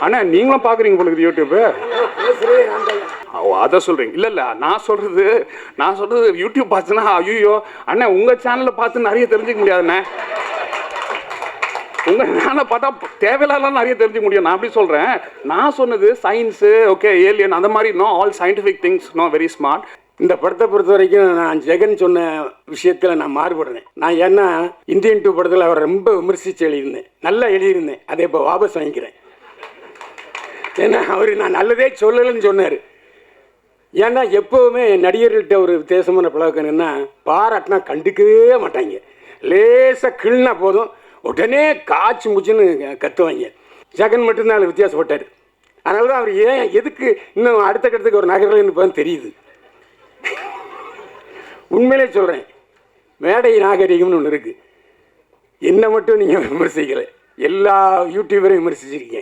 அண்ணா நீங்களும் பார்க்குறீங்க போல யூடியூப்பு. ஓ அதை சொல்கிறீங்க. இல்லை நான் சொல்கிறது யூடியூப் பார்த்துன்னா ஐயோ அண்ணா உங்கள் சேனலில் பார்த்து நிறைய தெரிஞ்சிக்க முடியாதுண்ணே. உங்கள் சேனலை பார்த்தா தேவையில்லாம் நிறைய தெரிஞ்சுக்க முடியும். நான் அப்படி சொல்கிறேன். நான் சொன்னது சயின்ஸு ஓகே ஏலியன் அந்த மாதிரி no all scientific things no very smart. இந்த படத்தை பொறுத்த வரைக்கும் நான் ஜெகன் சொன்ன விஷயத்தில் நான் மாறுபடுறேன். நான் ஏன்னா இந்தியன் 2 படத்தில் அவரை ரொம்ப விமர்சித்து எழுதியிருந்தேன், நல்லா எழுதியிருந்தேன். அதை இப்போ வாபஸ் வாங்கிக்கிறேன். ஏன்னா அவர் நான் நல்லதே சொல்லலைன்னு சொன்னார். ஏன்னா எப்போவுமே நடிகர்கள்ட்ட ஒரு வித்தியாசமான பழக்கம் என்ன, பாராட்டினா கண்டுக்கவே மாட்டாங்க. லேசாக கிள்னா போதும் உடனே காய்ச்சி முச்சுன்னு கத்துவாங்க. ஜெகன் மட்டும்தான் அதில் வித்தியாசப்பட்டார். அதனால தான் அவர் ஏன் எதுக்கு இன்னும் அடுத்த கட்டத்துக்கு ஒரு நகரில் இப்போ தெரியுது. உண்மையிலே சொல்கிறேன், மேடை நாகரிகம்னு ஒன்று இருக்குது. என்னை மட்டும் நீங்கள் விமர்சிக்கலை, எல்லா யூடியூபரையும் விமர்சிச்சிருக்கீங்க.